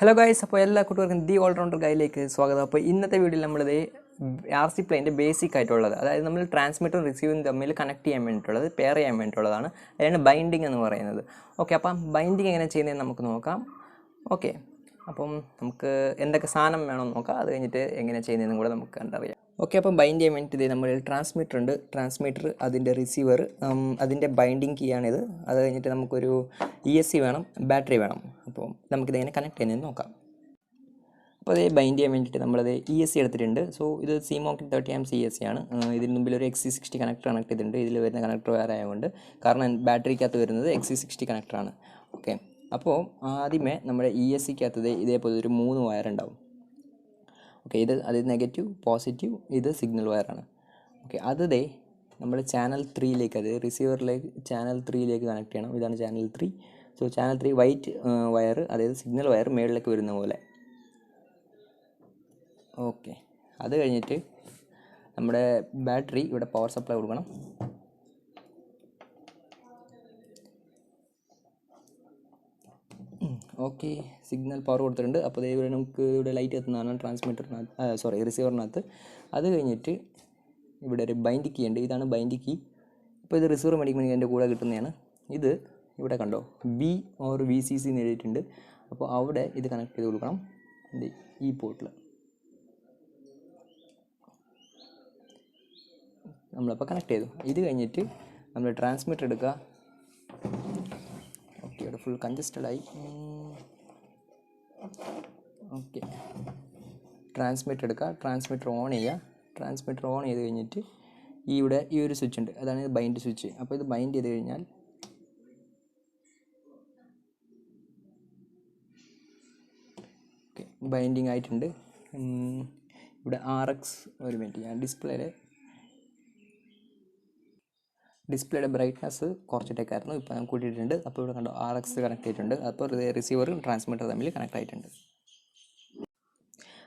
Hello guys, അപ്പോൾ എല്ലാ കൂട്ടുകാർക്കും ദി ഓൾറൗണ്ടർ ഗൈഡിലേക്ക് സ്വാഗതം. അപ്പോൾ ഇന്നത്തെ വീഡിയോയിൽ നമ്മളിത് ആർ സി പ്ലെയിൻ്റെ ബേസിക് ആയിട്ടുള്ളത്, അതായത് നമ്മൾ ട്രാൻസ്മിറ്ററും റിസീവറും തമ്മിൽ കണക്ട് ചെയ്യാൻ വേണ്ടിയിട്ടുള്ളത്, പെയർ ചെയ്യാൻ വേണ്ടിയിട്ടുള്ളതാണ്. അതിനാണ് ബൈൻഡിങ് എന്ന് പറയുന്നത്. ഓക്കെ, അപ്പം ബൈൻഡിങ് എങ്ങനെ ചെയ്യുന്നതെന്ന് നമുക്ക് നോക്കാം. ഓക്കെ, അപ്പം നമുക്ക് എന്തൊക്കെ സാധനം വേണമെന്ന് നോക്കാം. അത് കഴിഞ്ഞിട്ട് എങ്ങനെ ചെയ്യുന്നതെന്നും കൂടെ നമുക്ക് കണ്ടറിയാം. ഓക്കെ, അപ്പം ബൈൻഡ് ചെയ്യാൻ വേണ്ടിയിട്ട് ഇത് നമ്മൾ ട്രാൻസ്മിറ്റർ ഉണ്ട്. ട്രാൻസ്മിറ്റർ, അതിൻ്റെ റിസീവർ, അതിൻ്റെ ബൈൻഡിങ് കീയാണിത്. അത് കഴിഞ്ഞിട്ട് നമുക്കൊരു ESC വേണം, ബാറ്ററി വേണം. അപ്പോൾ നമുക്കിതെങ്ങനെ കണക്ട് ചെയ്യുന്നതെന്ന് നോക്കാം. അപ്പോൾ അത് ബൈൻഡ് ചെയ്യാൻ വേണ്ടിയിട്ട് നമ്മളത് ESC എടുത്തിട്ടുണ്ട്. സോ ഇത് CMOC 30A ESC ആണ്. ഇതിന് മുമ്പിൽ ഒരു XC60 കണക്ടർ കണക്ട് ചെയ്തിട്ടുണ്ട്. ഇതിൽ വരുന്ന കണക്ടർ വേറെ ആയതുകൊണ്ട്, കാരണം ബാറ്ററിക്കകത്ത് വരുന്നത് XC60 കണക്ടറാണ്. ഓക്കെ, അപ്പോൾ ആദ്യമേ നമ്മുടെ ESCക്കകത്ത് ഇതേപോലെ ഒരു 3 വയർ ഉണ്ടാവും. ഓക്കെ, അത് നെഗറ്റീവ്, പോസിറ്റീവ്, ഇത് സിഗ്നൽ വയറാണ്. ഓക്കെ, അത് നമ്മൾ ചാനൽ 3ലേക്ക്, അത് റിസീവറിലേക്ക് ചാനൽ 3ലേക്ക് കണക്ട് ചെയ്യണം. ഇതാണ് channel 3. So channel 3 white wire, അതായത് സിഗ്നൽ വയർ മേളിലേക്ക് വരുന്ന പോലെ. ഓക്കെ, അത് കഴിഞ്ഞിട്ട് നമ്മുടെ ബാറ്ററി ഇവിടെ പവർ സപ്ലൈ കൊടുക്കണം. ഓക്കെ, സിഗ്നൽ പവർ കൊടുത്തിട്ടുണ്ട്. അപ്പോൾ ഇവിടെ നമുക്ക് ഇവിടെ ലൈറ്റ് എത്തുന്നതാണ് ട്രാൻസ്മിറ്ററിനകത്ത്, റിസീവറിനകത്ത്. അത് കഴിഞ്ഞിട്ട് ഇവിടെ ഒരു ബൈൻഡ് കീ ഉണ്ട്. ഇതാണ് ബൈൻഡ് കീ. ഇപ്പോൾ ഇത് റിസീവർ മേടിക്കുമ്പോൾ എൻ്റെ കൂടെ കിട്ടുന്നതാണ്. ഇത് ഇവിടെ കണ്ടോ, B or VCC എന്ന് എഴുതിയിട്ടുണ്ട്. അപ്പോൾ അവിടെ ഇത് കണക്ട് ചെയ്ത് കൊടുക്കണം, ഈ പോർട്ടിൽ. നമ്മളപ്പോൾ കണക്ട് ചെയ്തു. ഇത് കഴിഞ്ഞിട്ട് നമ്മൾ ട്രാൻസ്മിറ്റർ എടുക്കുക. ഓക്കെ, ഇവിടെ ഫുൾ കൺജസ്റ്റഡായി. ഓക്കെ, ട്രാൻസ്മിറ്റർ എടുക്കുക, ട്രാൻസ്മിറ്റർ ഓൺ ചെയ്യുക. ട്രാൻസ്മിറ്റർ ഓൺ ചെയ്ത് കഴിഞ്ഞിട്ട് ഇവിടെ ഈ ഒരു സ്വിച്ച് ഉണ്ട്, അതാണ് ബൈൻഡ് സ്വിച്ച്. അപ്പോൾ ഇത് ബൈൻഡ് ചെയ്ത് കഴിഞ്ഞാൽ ഓക്കെ, ബൈൻഡിങ് ആയിട്ടുണ്ട്. ഇവിടെ RX, ഒരു മിനിറ്റ്, ഞാൻ ഡിസ്പ്ലേയുടെ ബ്രൈറ്റ്നസ് കുറച്ചിട്ടേക്കായിരുന്നു, ഇപ്പോൾ ഞാൻ കൂട്ടിയിട്ടുണ്ട്. അപ്പോൾ ഇവിടെ കണ്ടോ RX കണക്ട് ചെയ്തിട്ടുണ്ട്. അപ്പോൾ റിസീവറും ട്രാൻസ്മിറ്റർ തമ്മിൽ കണക്ട് ആയിട്ടുണ്ട്.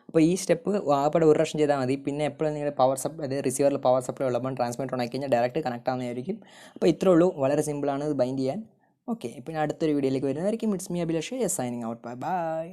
അപ്പോൾ ഈ സ്റ്റെപ്പ് ആകപ്പാടെ ഒരു പ്രാവശ്യം ചെയ്താൽ മതി. പിന്നെ എപ്പോഴും നിങ്ങളുടെ പവർ സപ്ലൈ, അതായത് റിസീവറിൽ പവർ സപ്ലൈ ഉള്ളപ്പോൾ ട്രാൻസ്മിറ്റർ ഓണാക്കി കഴിഞ്ഞാൽ ഡയറക്റ്റ് കണക്ട് ആവുന്നതായിരിക്കും. അപ്പോൾ ഇത്രേ ഉള്ളൂ, വളരെ സിമ്പിളാണ് ഇത് ബൈൻഡ് ചെയ്യാൻ. ഓക്കെ, പിന്നെ അടുത്തൊരു വീഡിയോയിലേക്ക് വരുന്നതായിരിക്കും. It's me Abhilash, signing out. Bye bye.